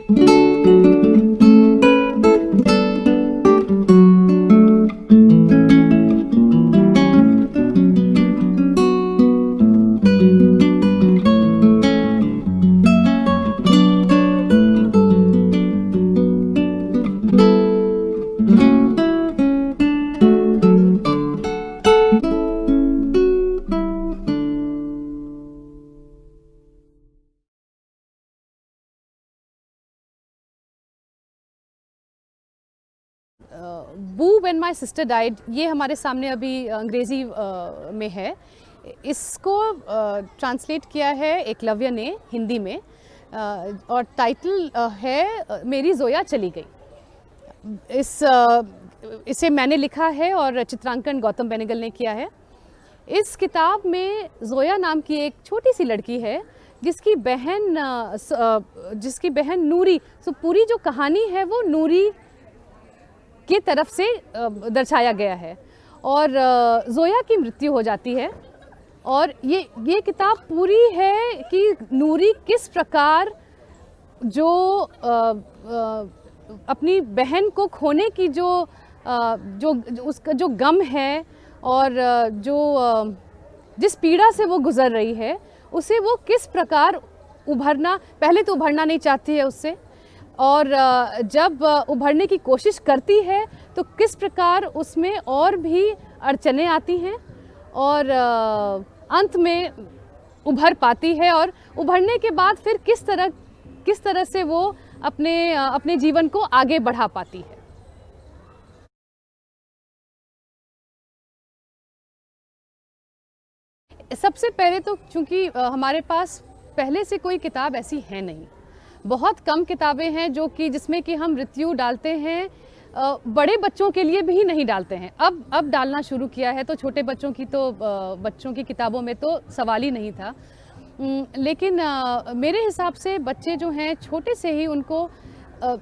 बू when my sister died, ये हमारे सामने अभी अंग्रेज़ी में है। इसको ट्रांसलेट किया है एकलव्य ने हिंदी में, और टाइटल है मेरी ज़ोया चली गई। इसे मैंने लिखा है और चित्रांकन गौतम बेनेगल ने किया है। इस किताब में ज़ोया नाम की एक छोटी सी लड़की है जिसकी बहन नूरी, तो पूरी जो कहानी है वो नूरी की तरफ से दर्शाया गया है। और ज़ोया की मृत्यु हो जाती है, और ये किताब पूरी है कि नूरी किस प्रकार जो अपनी बहन को खोने की जो उसका जो गम है और जिस पीड़ा से वो गुज़र रही है, उसे वो किस प्रकार पहले तो उभरना नहीं चाहती है उससे, और जब उभरने की कोशिश करती है तो किस प्रकार उसमें और भी अड़चनें आती हैं, और अंत में उभर पाती है, और उभरने के बाद फिर किस तरह से वो अपने जीवन को आगे बढ़ा पाती है। सबसे पहले तो चूँकि हमारे पास पहले से कोई किताब ऐसी है नहीं, बहुत कम किताबें हैं जो कि जिसमें कि हम मृत्यु डालते हैं, बड़े बच्चों के लिए भी नहीं डालते हैं। अब डालना शुरू किया है, तो छोटे बच्चों की किताबों में तो सवाल ही नहीं था। लेकिन मेरे हिसाब से बच्चे जो हैं छोटे से ही उनको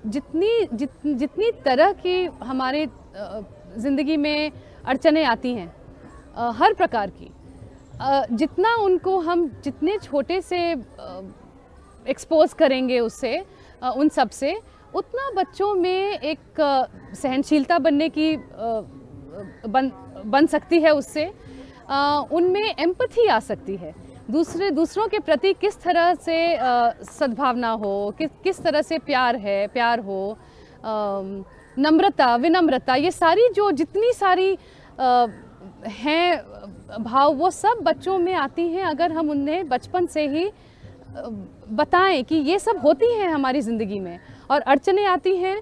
जितनी तरह की हमारे ज़िंदगी में अड़चनें आती हैं, हर प्रकार की, जितना उनको हम जितने छोटे से एक्सपोज करेंगे उससे, उन सब से, उतना बच्चों में एक सहनशीलता बनने की बन सकती है उससे। उनमें एम्पैथी आ सकती है, दूसरों के प्रति किस तरह से सद्भावना हो, किस तरह से प्यार हो, नम्रता, विनम्रता, ये सारी जितनी सारी हैं भाव, वो सब बच्चों में आती हैं अगर हम उन्हें बचपन से ही बताएं कि ये सब होती हैं हमारी ज़िंदगी में, और अड़चनें आती हैं,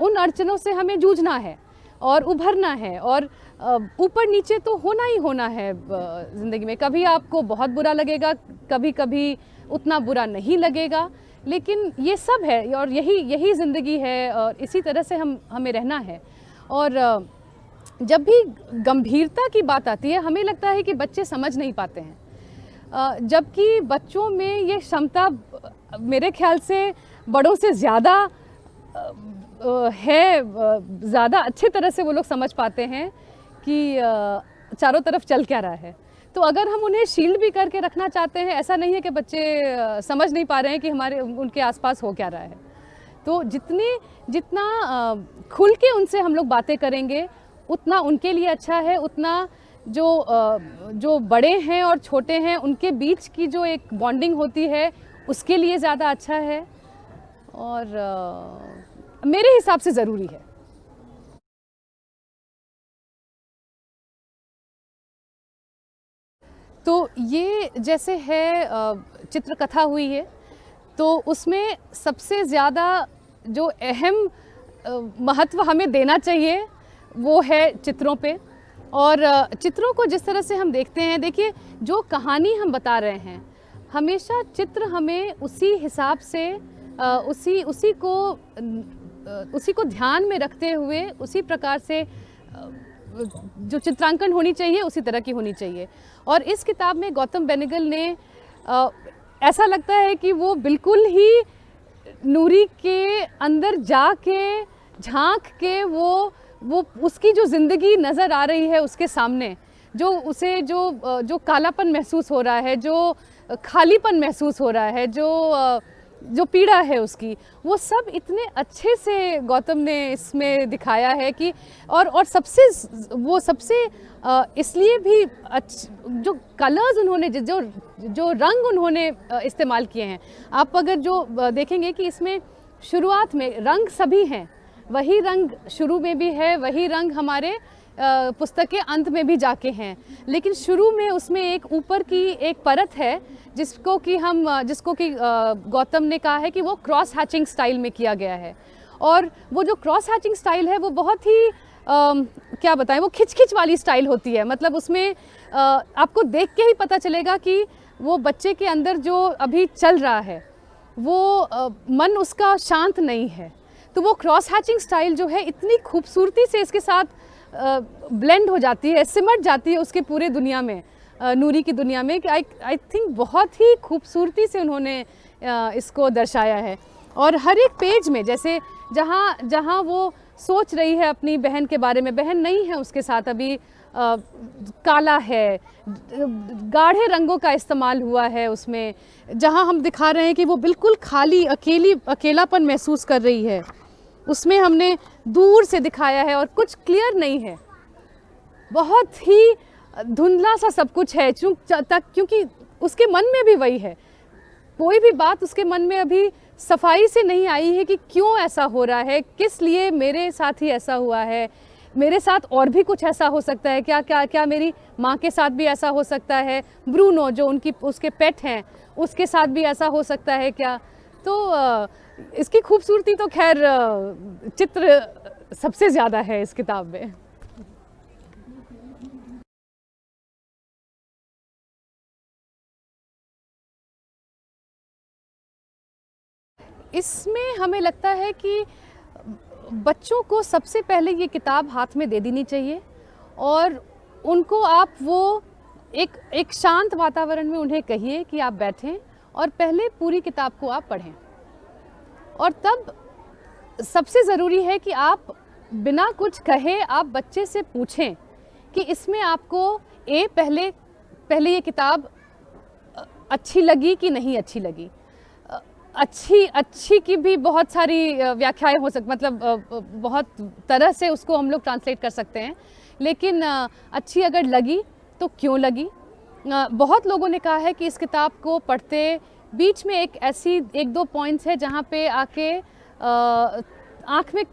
उन अड़चनों से हमें जूझना है और उभरना है, और ऊपर नीचे तो होना ही होना है ज़िंदगी में। कभी आपको बहुत बुरा लगेगा, कभी कभी उतना बुरा नहीं लगेगा, लेकिन ये सब है और यही ज़िंदगी है, और इसी तरह से हमें रहना है। और जब भी गंभीरता की बात आती है, हमें लगता है कि बच्चे समझ नहीं पाते हैं, जबकि बच्चों में ये क्षमता मेरे ख्याल से बड़ों से ज़्यादा है, ज़्यादा अच्छे तरह से वो लोग समझ पाते हैं कि चारों तरफ चल क्या रहा है। तो अगर हम उन्हें शील्ड भी करके रखना चाहते हैं, ऐसा नहीं है कि बच्चे समझ नहीं पा रहे हैं कि उनके आसपास हो क्या रहा है। तो जितना खुल के उनसे हम लोग बातें करेंगे, उतना उनके लिए अच्छा है, उतना जो बड़े हैं और छोटे हैं उनके बीच की जो एक बॉन्डिंग होती है, उसके लिए ज़्यादा अच्छा है, और मेरे हिसाब से ज़रूरी है। तो ये जैसे है चित्रकथा हुई है, तो उसमें सबसे ज़्यादा जो अहम महत्व हमें देना चाहिए वो है चित्रों पे। और चित्रों को जिस तरह से हम देखते हैं, देखिए जो कहानी हम बता रहे हैं, हमेशा चित्र हमें उसी हिसाब से उसी को ध्यान में रखते हुए, उसी प्रकार से जो चित्रांकन होनी चाहिए उसी तरह की होनी चाहिए। और इस किताब में गौतम बेनेगल ने ऐसा लगता है कि वो बिल्कुल ही नूरी के अंदर जाके झांक के वो उसकी जो ज़िंदगी नज़र आ रही है उसके सामने, जो कालापन महसूस हो रहा है, जो खालीपन महसूस हो रहा है, जो जो पीड़ा है उसकी, वो सब इतने अच्छे से गौतम ने इसमें दिखाया है कि और सबसे इसलिए भी जो कलर्स उन्होंने जो रंग उन्होंने इस्तेमाल किए हैं, आप अगर जो देखेंगे कि इसमें शुरुआत में रंग सभी हैं, वही रंग शुरू में भी है, वही रंग हमारे पुस्तक के अंत में भी जाके हैं, लेकिन शुरू में उसमें एक ऊपर की एक परत है जिसको कि गौतम ने कहा है कि वो क्रॉस हैचिंग स्टाइल में किया गया है। और वो जो क्रॉस हैचिंग स्टाइल है वो बहुत ही क्या बताएं, वो खिंच वाली स्टाइल होती है। मतलब उसमें आपको देख के ही पता चलेगा कि वो बच्चे के अंदर जो अभी चल रहा है वो मन उसका शांत नहीं है। तो वो क्रॉस हैचिंग स्टाइल जो है इतनी खूबसूरती से इसके साथ ब्लेंड हो जाती है, सिमट जाती है उसके पूरे दुनिया में, नूरी की दुनिया में, कि आई थिंक बहुत ही खूबसूरती से उन्होंने इसको दर्शाया है। और हर एक पेज में जैसे जहाँ वो सोच रही है अपनी बहन के बारे में, बहन नहीं है उसके साथ अभी, काला है, गाढ़े रंगों का इस्तेमाल हुआ है उसमें, जहाँ हम दिखा रहे हैं कि वो बिल्कुल खाली अकेलापन महसूस कर रही है, उसमें हमने दूर से दिखाया है और कुछ क्लियर नहीं है, बहुत ही धुंधला सा सब कुछ है क्योंकि उसके मन में भी वही है, कोई भी बात उसके मन में अभी सफाई से नहीं आई है कि क्यों ऐसा हो रहा है, किस लिए मेरे साथ ही ऐसा हुआ है, मेरे साथ और भी कुछ ऐसा हो सकता है क्या, क्या मेरी माँ के साथ भी ऐसा हो सकता है, ब्रूनो जो उसके पेट हैं उसके साथ भी ऐसा हो सकता है क्या। तो इसकी खूबसूरती तो खैर चित्र सबसे ज़्यादा है इस किताब में। इसमें हमें लगता है कि बच्चों को सबसे पहले ये किताब हाथ में दे देनी चाहिए और उनको आप वो एक शांत वातावरण में उन्हें कहिए कि आप बैठें और पहले पूरी किताब को आप पढ़ें। और तब सबसे ज़रूरी है कि आप बिना कुछ कहे आप बच्चे से पूछें कि इसमें आपको पहले ये किताब अच्छी लगी कि नहीं अच्छी लगी। अच्छी की भी बहुत सारी व्याख्याएं हो सकती, मतलब बहुत तरह से उसको हम लोग ट्रांसलेट कर सकते हैं, लेकिन अच्छी अगर लगी तो क्यों लगी। बहुत लोगों ने कहा है कि इस किताब को पढ़ते बीच में एक दो पॉइंट्स है जहाँ पे आके आँख में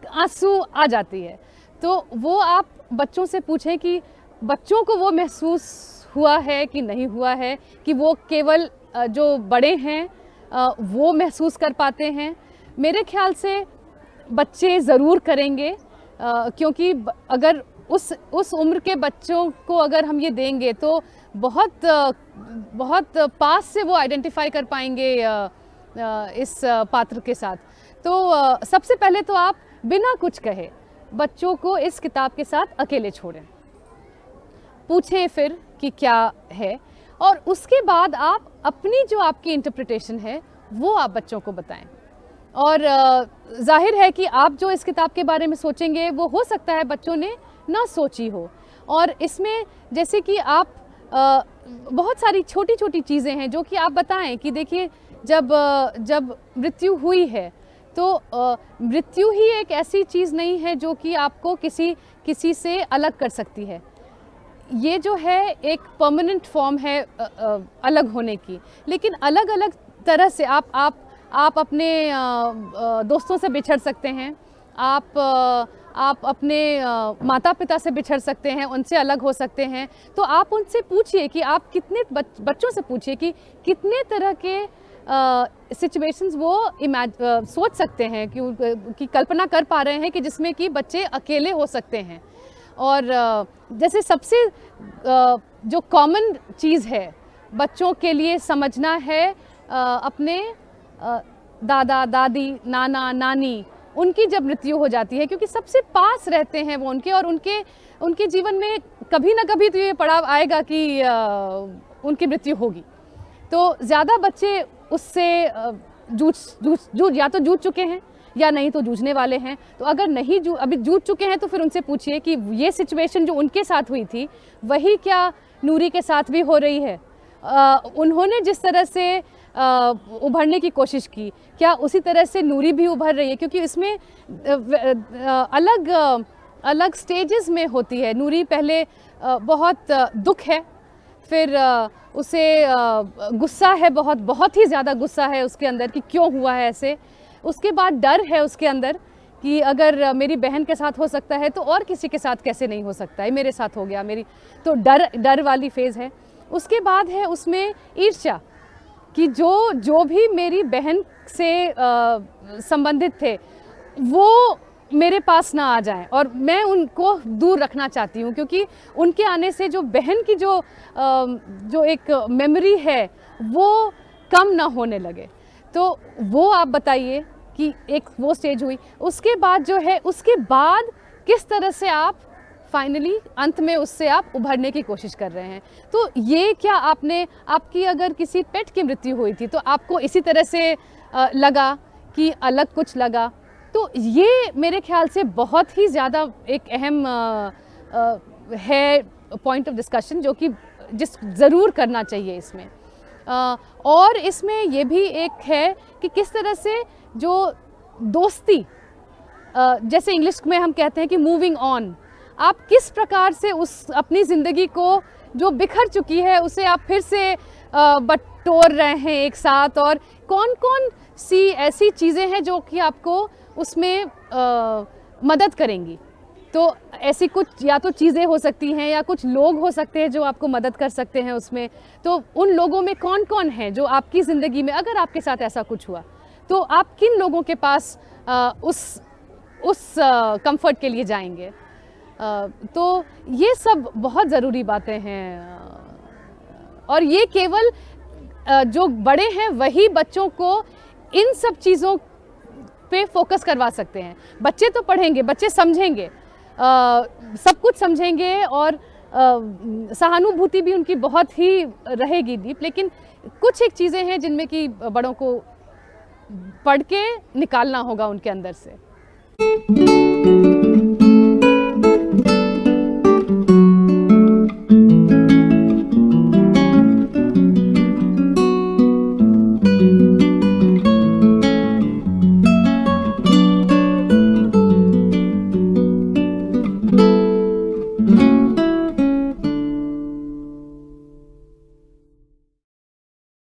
आंसू आ जाती है, तो वो आप बच्चों से पूछें कि बच्चों को वो महसूस हुआ है कि नहीं हुआ है, कि वो केवल जो बड़े हैं वो महसूस कर पाते हैं। मेरे ख्याल से बच्चे ज़रूर करेंगे, क्योंकि अगर उस उम्र के बच्चों को अगर हम ये देंगे तो बहुत पास से वो आइडेंटिफाई कर पाएंगे इस पात्र के साथ। तो सबसे पहले तो आप बिना कुछ कहे बच्चों को इस किताब के साथ अकेले छोड़ें, पूछें फिर कि क्या है, और उसके बाद आप अपनी जो आपकी इंटरप्रिटेशन है वो आप बच्चों को बताएं। और जाहिर है कि आप जो इस किताब के बारे में सोचेंगे वो हो सकता है बच्चों ने ना सोची हो। और इसमें जैसे कि आप बहुत सारी छोटी छोटी चीज़ें हैं जो कि आप बताएं कि देखिए जब मृत्यु हुई है तो मृत्यु ही एक ऐसी चीज़ नहीं है जो कि आपको किसी से अलग कर सकती है। ये जो है एक परमानेंट फॉर्म है अलग होने की, लेकिन अलग अलग तरह से आप अपने दोस्तों से बिछड़ सकते हैं, आप अपने माता पिता से बिछड़ सकते हैं, उनसे अलग हो सकते हैं। तो आप उनसे पूछिए कि आप कितने बच्चों से पूछिए कि कितने तरह के सिचुएशंस वो सोच सकते हैं, कि कल्पना कर पा रहे हैं कि जिसमें कि बच्चे अकेले हो सकते हैं। और जैसे सबसे जो कॉमन चीज़ है बच्चों के लिए समझना है अपने दादा दादी नाना नानी, उनकी जब मृत्यु हो जाती है, क्योंकि सबसे पास रहते हैं वो उनके, और उनके जीवन में कभी ना कभी तो ये पड़ाव आएगा कि उनकी मृत्यु होगी। तो ज़्यादा बच्चे उससे या तो जूझ चुके हैं या नहीं तो जूझने वाले हैं। तो अगर नहीं अभी जूझ चुके हैं तो फिर उनसे पूछिए कि ये सिचुएशन जो उनके साथ हुई थी वही क्या नूरी के साथ भी हो रही है। उन्होंने जिस तरह से उभरने की कोशिश की, क्या उसी तरह से नूरी भी उभर रही है? क्योंकि इसमें अलग अलग स्टेजेस में होती है। नूरी पहले बहुत दुख है, फिर उसे गुस्सा है, बहुत ही ज़्यादा गुस्सा है उसके अंदर कि क्यों हुआ है ऐसे। उसके बाद डर है उसके अंदर कि अगर मेरी बहन के साथ हो सकता है तो और किसी के साथ कैसे नहीं हो सकता है, मेरे साथ हो गया मेरी, तो डर वाली फेज़ है। उसके बाद है उसमें ईर्ष्या कि जो भी मेरी बहन से संबंधित थे वो मेरे पास ना आ जाएं और मैं उनको दूर रखना चाहती हूँ, क्योंकि उनके आने से जो बहन की जो एक मेमोरी है वो कम ना होने लगे। तो वो आप बताइए कि एक वो स्टेज हुई। उसके बाद जो है, उसके बाद किस तरह से आप फाइनली अंत में उससे आप उभरने की कोशिश कर रहे हैं। तो ये क्या आपकी अगर किसी पेट की मृत्यु हुई थी तो आपको इसी तरह से लगा कि अलग कुछ लगा? तो ये मेरे ख्याल से बहुत ही ज़्यादा एक अहम है पॉइंट ऑफ डिस्कशन, जो कि ज़रूर करना चाहिए इसमें। और इसमें ये भी एक है कि किस तरह से जो दोस्ती, जैसे इंग्लिश में हम कहते हैं कि मूविंग ऑन, आप किस प्रकार से उस अपनी ज़िंदगी को जो बिखर चुकी है उसे आप फिर से बटोर रहे हैं एक साथ, और कौन कौन सी ऐसी चीज़ें हैं जो कि आपको उसमें मदद करेंगी। तो ऐसी कुछ या तो चीज़ें हो सकती हैं या कुछ लोग हो सकते हैं जो आपको मदद कर सकते हैं उसमें। तो उन लोगों में कौन कौन है जो आपकी ज़िंदगी में, अगर आपके साथ ऐसा कुछ हुआ तो आप किन लोगों के पास उस कंफर्ट के लिए जाएंगे? तो ये सब बहुत ज़रूरी बातें हैं, और ये केवल जो बड़े हैं वही बच्चों को इन सब चीज़ों पे फोकस करवा सकते हैं। बच्चे तो पढ़ेंगे, बच्चे समझेंगे, सब कुछ समझेंगे, और सहानुभूति भी उनकी बहुत ही रहेगी डीप, लेकिन कुछ एक चीज़ें हैं जिनमें कि बड़ों को पढ़ के निकालना होगा उनके अंदर से।